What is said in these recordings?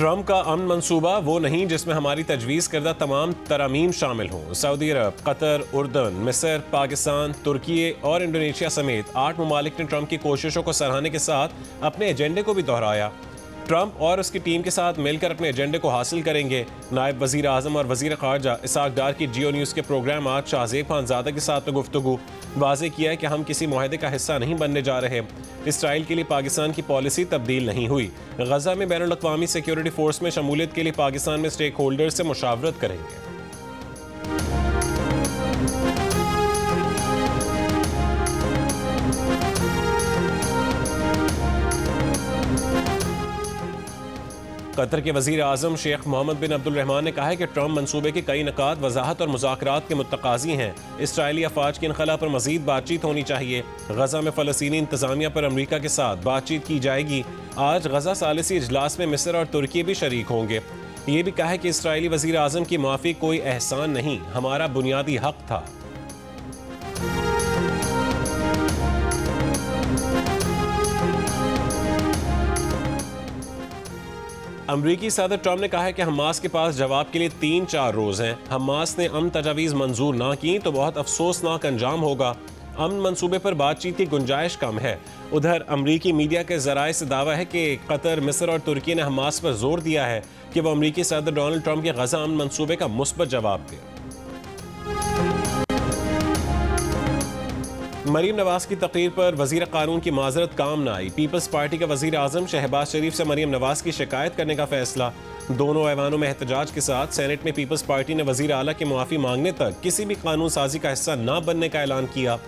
Trump का अमन मंसूबा वो नहीं जिसमें हमारी तजवीज़ करदा तमाम तरामीम शामिल हों। सऊदी अरब, कतर, उर्दन, मिस्र, पाकिस्तान, तुर्की और इंडोनेशिया समेत 8 ममालिक ने ट्रंप की कोशिशों को सराहने के साथ अपने एजेंडे को भी दोहराया। ट्रंप और उसकी टीम के साथ मिलकर अपने एजेंडे को हासिल करेंगे। नायब वज़ीर आज़म और वज़ीर ख़ारजा इसहाक़ डार की जियो न्यूज़ के प्रोग्राम आज शाहज़ेब खानज़ादा के साथ गुफ्तगू वाज़े किया है कि हम किसी मुआहदे का हिस्सा नहीं बनने जा रहे। इसराइल के लिए पाकिस्तान की पॉलिसी तब्दील नहीं हुई। गज़ा में बैनुल अक़वामी सिक्योरिटी फोर्स में शमूलियत के लिए पाकिस्तान में स्टेक होल्डर से मुशावरत करेंगे। कतर के वज़ीर आज़म शेख मोहम्मद बिन अब्दुल रहमान ने कहा है कि ट्रंप मंसूबे के कई निकात वजाहत और मुज़ाकरात के मुत्तकाज़ी हैं। इसराइली अफवाज की इनखला पर मज़ीद बातचीत होनी चाहिए। गज़ा में फ़लस्तीनी इंतज़ामिया पर अमरीका के साथ बातचीत की जाएगी। आज गज़ा सालिसी इजलास में मिस्र और तुर्की भी शरीक होंगे। ये भी कहा है कि इसराइली वज़ीर आज़म की माफ़ी कोई एहसान नहीं, हमारा बुनियादी हक था। अमरीकी सदर ट्रंप ने कहा है कि हमास के पास जवाब के लिए 3-4 रोज़ हैं। हमास ने अमन तजावीज़ मंजूर ना की तो बहुत अफसोसनाक अंजाम होगा। अमन मंसूबे पर बातचीत की गुंजाइश कम है। उधर अमरीकी मीडिया के ज़राए से दावा है कि कतर, मिस्र और तुर्की ने हमास पर जोर दिया है कि वह अमरीकी सदर डोनाल्ड ट्रंप के गज़ा अमन मंसूबे का मुस्बत जवाब दे। मरीम नवाज की तकरीर पर वज़ीर कानून की माजरत काम न आई। पीपल्स पार्टी का वज़ीर आज़म शहबाज शरीफ से मरीम नवाज की शिकायत करने का फैसला। दोनों ऐवानों में एहतजाज के साथ सेनेट में पीपल्स पार्टी ने वज़ीर आला की मुआफ़ी मांगने तक किसी भी कानून साजी का हिस्सा न बनने का ऐलान किया।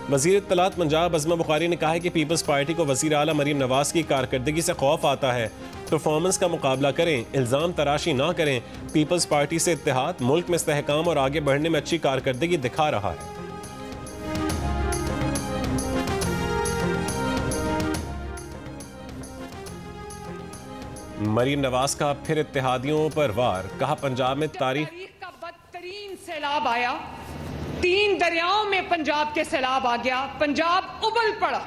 वज़ीर इत्तलात पंजाब अज़मा बुखारी ने कहा है कि पीपल्स पार्टी को वज़ीर आला मरीम नवाज की कारकर्दगी से खौफ आता है। परफॉर्मेंस का मुकाबला करें, इल्ज़ाम तराशी ना करें। पीपल्स पार्टी से इत्तेहाद मुल्क में इस्तेहकाम और आगे बढ़ने में अच्छी कारकर्दगी दिखा रहा है। मरीम नवाज का फिर इत्तेहादियों पर वार, कहा पंजाब में तारीख का बदतरीन सैलाब आया। 3 दरियाओं में पंजाब के सैलाब आ गया। पंजाब उबल पड़ा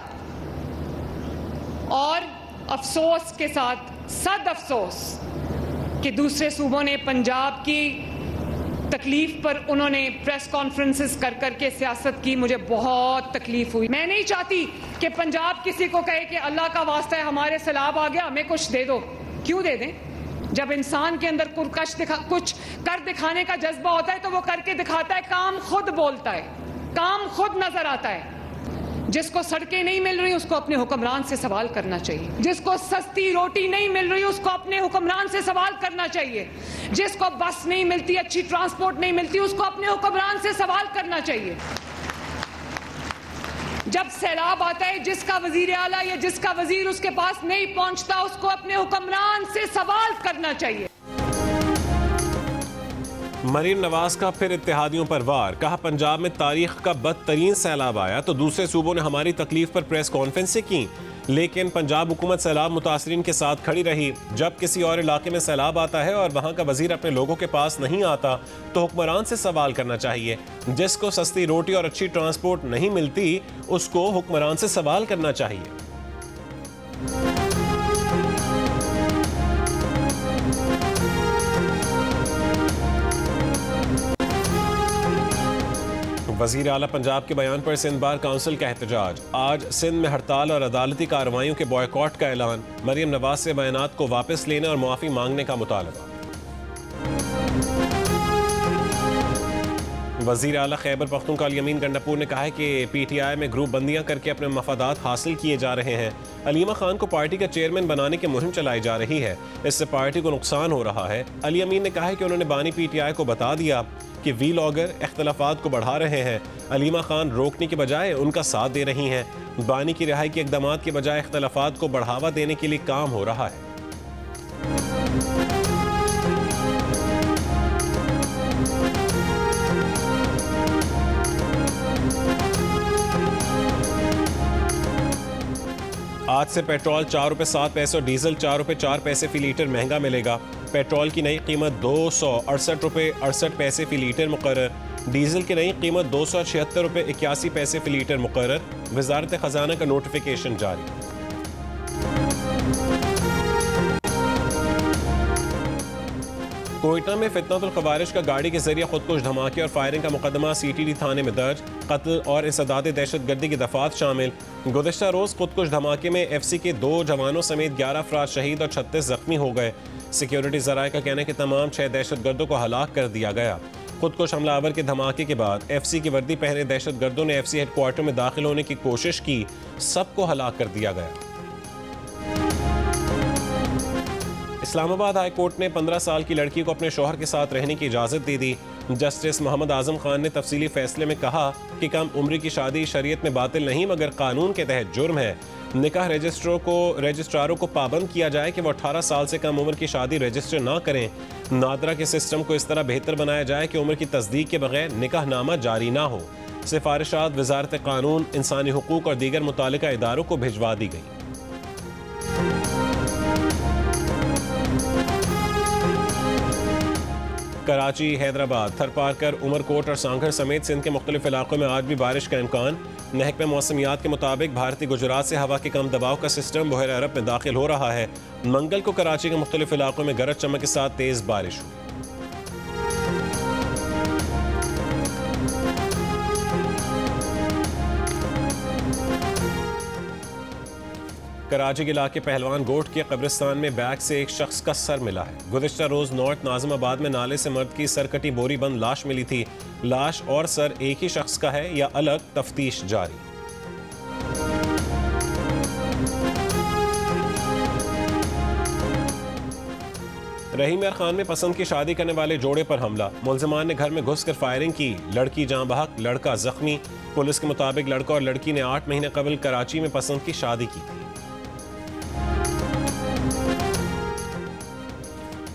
और अफसोस के साथ सद अफसोस कि दूसरे सूबों ने पंजाब की तकलीफ पर उन्होंने प्रेस कॉन्फ्रेंसेस कर करके सियासत की। मुझे बहुत तकलीफ हुई। मैं नहीं चाहती कि पंजाब किसी को कहे कि अल्लाह का वास्ता है हमारे सैलाब आ गया, हमें कुछ दे दो। क्यों दे दें? जब इंसान के अंदर कुछ कर दिखाने का जज्बा होता है तो वो करके दिखाता है। काम खुद बोलता है, काम खुद नजर आता है। जिसको सड़कें नहीं मिल रही उसको अपने हुक्मरान से सवाल करना चाहिए। जिसको सस्ती रोटी नहीं मिल रही उसको अपने हुक्मरान से सवाल करना चाहिए। जिसको बस नहीं मिलती, अच्छी ट्रांसपोर्ट नहीं मिलती, उसको अपने हुक्मरान से सवाल करना चाहिए। जब सैलाब आता है, जिसका वजीर आला या जिसका वजीर उसके पास नहीं पहुंचता उसको अपने हुक्मरान से सवाल करना चाहिए। मरीम नवाज का फिर इत्तेहादियों पर वार, कहा पंजाब में तारीख का बदतरीन सैलाब आया तो दूसरे सूबों ने हमारी तकलीफ पर प्रेस कॉन्फ्रेंस की, लेकिन पंजाब हुकूमत सैलाब मुतासरीन के साथ खड़ी रही। जब किसी और इलाके में सैलाब आता है और वहाँ का वजीर अपने लोगों के पास नहीं आता तो हुक्मरान से सवाल करना चाहिए। जिसको सस्ती रोटी और अच्छी ट्रांसपोर्ट नहीं मिलती उसको हुक्मरान से सवाल करना चाहिए। वज़ीर आला पंजाब के बयान पर सिंध बार काउंसिल का एहतजाज। आज सिंध में हड़ताल और अदालती कार्रवाइयों के बॉयकॉट का ऐलान। मरीम नवाज से बयानात को वापस लेने और मुआफ़ी मांगने का मुतालबा। वज़ीर आला खैबर पख्तूनख्वा अली अमीन गंडापुर ने कहा है कि PTI में ग्रुप बंदियां करके अपने मफादात हासिल किए जा रहे हैं। अलीमा खान को पार्टी का चेयरमैन बनाने की मुहिम चलाई जा रही है, इससे पार्टी को नुकसान हो रहा है। अली अमीन ने कहा है कि उन्होंने बानी PTI को बता दिया कि वीलॉगर इख्तलाफात को बढ़ा रहे हैं। अलीमा खान रोकने के बजाय उनका साथ दे रही हैं। बानी की रिहाई के इक़दामात के बजाय इख्तलाफात को बढ़ावा देने के लिए काम हो रहा है। आज से पेट्रोल 4 रुपये 7 पैसे और डीजल 4 रुपये 4 पैसे फी लीटर महंगा मिलेगा। पेट्रोल की नई कीमत 268 रुपये 68 पैसे फी लीटर मुकर्रर। डीजल की नई कीमत 276 रुपये 81 पैसे फी लीटर मुकर्रर। वज़ारत ख़जाना का नोटिफिकेशन जारी। कोयटा में फितनतुल खवारिश का गाड़ी के जरिए खुदकुश धमाके और फायरिंग का मुकदमा CTD थाने में दर्ज। कत्ल और इंसदाद दहशतगर्दी की दफात शामिल। गुज़िश्ता रोज खुदकुश धमाके में FC के 2 जवानों समेत 11 अफराद शहीद और 36 जख्मी हो गए। सिक्योरिटी जराये का कहना है कि तमाम 6 दहशतगर्दों को हलाक कर दिया गया। खुदकुश हमलावर के धमाके के बाद FC की वर्दी पहने दहशतगर्दों ने FC हेडक्वार्टर में दाखिल होने की कोशिश की, सबको हलाक कर दिया गया। इस्लामाबाद हाई कोर्ट ने 15 साल की लड़की को अपने शौहर के साथ रहने की इजाज़त दे दी। जस्टिस मोहम्मद आजम खान ने तफसीली फैसले में कहा कि कम उम्र की शादी शरीयत में बातिल नहीं मगर कानून के तहत जुर्म है। निकाह रजिस्ट्रारों को पाबंद किया जाए कि वो 18 साल से कम उम्र की शादी रजिस्टर ना करें। नादरा के सिस्टम को इस तरह बेहतर बनाया जाए कि उम्र की तस्दीक के बगैर निकाहनामा जारी ना हो। सिफारिशात वजारत कानून, इंसानी हुकूक और दीगर मुतालिका इदारों को भिजवा दी गई। कराची, हैदराबाद, थरपारकर, उमरकोट और सांघर समेत सिंध के मुख्तलिफ इलाकों में आज भी बारिश का इम्कान। महकमा मौसमियात के मुताबिक भारतीय गुजरात से हवा के कम दबाव का सिस्टम बहर अरब में दाखिल हो रहा है। मंगल को कराची के मुख्तलिफ इलाकों में गरज चमक के साथ तेज बारिश हुई। कराची के इलाके पहलवान गोट के कब्रिस्तान में बैग से एक शख्स का सर मिला है। गुज़िश्ता रोज नॉर्थ नाज़िमाबाद में नाले से मर्द की सरकटी बोरी बंद लाश मिली थी। लाश और सर एक ही शख्स का है या अलग, तफ्तीश जारी। रहीम यार खान में पसंद की शादी करने वाले जोड़े पर हमला। मुल्जिमान ने घर में घुसकर फायरिंग की। लड़की जाँ बहक, लड़का जख्मी। पुलिस के मुताबिक लड़का और लड़की ने 8 महीने कबल कराची में पसंद की शादी की थी।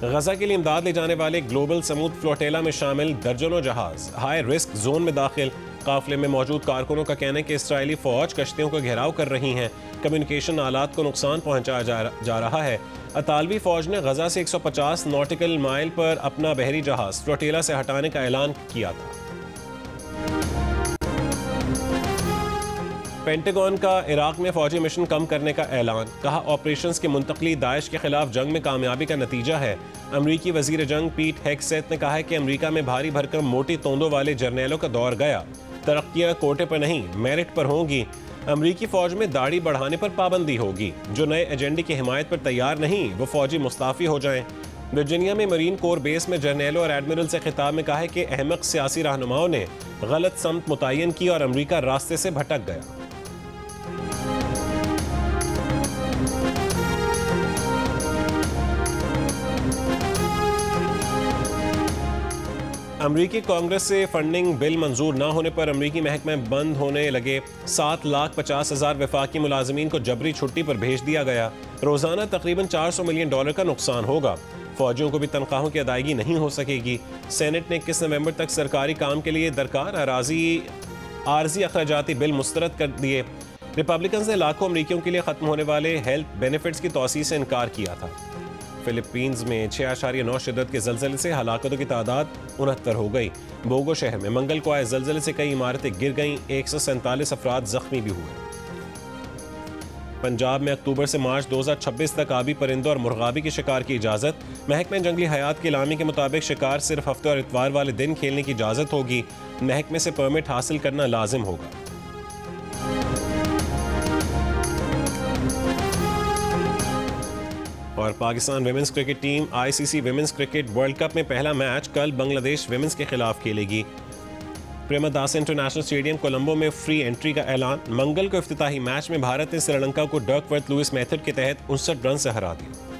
गजा के लिए इमदाद ले जाने वाले ग्लोबल समूद फ्लोटेला में शामिल दर्जनों जहाज हाई रिस्क जोन में दाखिल। काफिले में मौजूद कारकुनों का कहना है कि इसराइली फौज कश्तियों का घेराव कर रही हैं। कम्युनिकेशन आलात को नुकसान पहुंचाया जा रहा है। अतालवी फौज ने गजा से 150 नॉटिकल माइल पर अपना बहरी जहाज फ्लोटेला से हटाने का ऐलान किया था। पेंटागन का इराक में फौजी मिशन कम करने का ऐलान। कहा ऑपरेशंस की मुंतकली दाइश के खिलाफ जंग में कामयाबी का नतीजा है। अमरीकी वजीर जंग पीट हेगसेथ ने कहा है कि अमरीका में भारी भरकम मोटी तोंदों वाले जर्नैलों का दौर गया। तरक्कियां कोटे पर नहीं मेरिट पर होंगी। अमरीकी फौज में दाढ़ी बढ़ाने पर पाबंदी होगी। जो नए एजेंडे की हिमायत पर तैयार नहीं वो फौजी मुस्ताफी हो जाएं। वर्जीनिया में मरीन कोर बेस में जर्नैलों और एडमिरल से खिताब में कहा है कि अहमक सियासी रहनुमाओं ने गलत समत मुतय्यन की और अमरीका रास्ते से भटक गया। अमरीकी कांग्रेस से फंडिंग बिल मंजूर न होने पर अमरीकी महकमे बंद होने लगे। 7,50,000 वफाकी मुलाजमीन को जबरी छुट्टी पर भेज दिया गया। रोजाना तकरीबन $400 मिलियन का नुकसान होगा। फौजियों को भी तनख्वाहों की अदायगी नहीं हो सकेगी। सेनेट ने 21 नवंबर तक सरकारी काम के लिए दरकार आर्जी अखराजाती बिल मुस्तरद कर दिए। रिपब्लिकन ने लाखों अमरीकियों के लिए खत्म होने वाले हेल्थ बेनिफिट्स की तौसीह से इनकार किया था। फिलीपींस में 6.9 शिद्दत के जलजले से हलाकतों की तादाद 69 हो गई। बोगो शहर में मंगल को आए जलजले से कई इमारतें गिर गईं। 147 अफराद जख्मी भी हुए। पंजाब में अक्टूबर से मार्च 2026 तक आबी परिंदों और मुर्गाबी के शिकार की इजाज़त। महकमे जंगली हयात के इलामी के मुताबिक शिकार सिर्फ हफ्ते और इतवार वाले दिन खेलने की इजाज़त होगी। महकमे से परमिट हासिल करना लाजिम होगा। और Pakistan women's cricket team ICC women's cricket world cup में पहला मैच कल बांग्लादेश विमेंस के खिलाफ खेलेगी। प्रेमदास इंटरनेशनल स्टेडियम कोलंबो में फ्री एंट्री का ऐलान। मंगल को इफ्तिताही मैच में भारत ने श्रीलंका को डकवर्थ लुइस मेथड के तहत 59 रन से हरा दिया।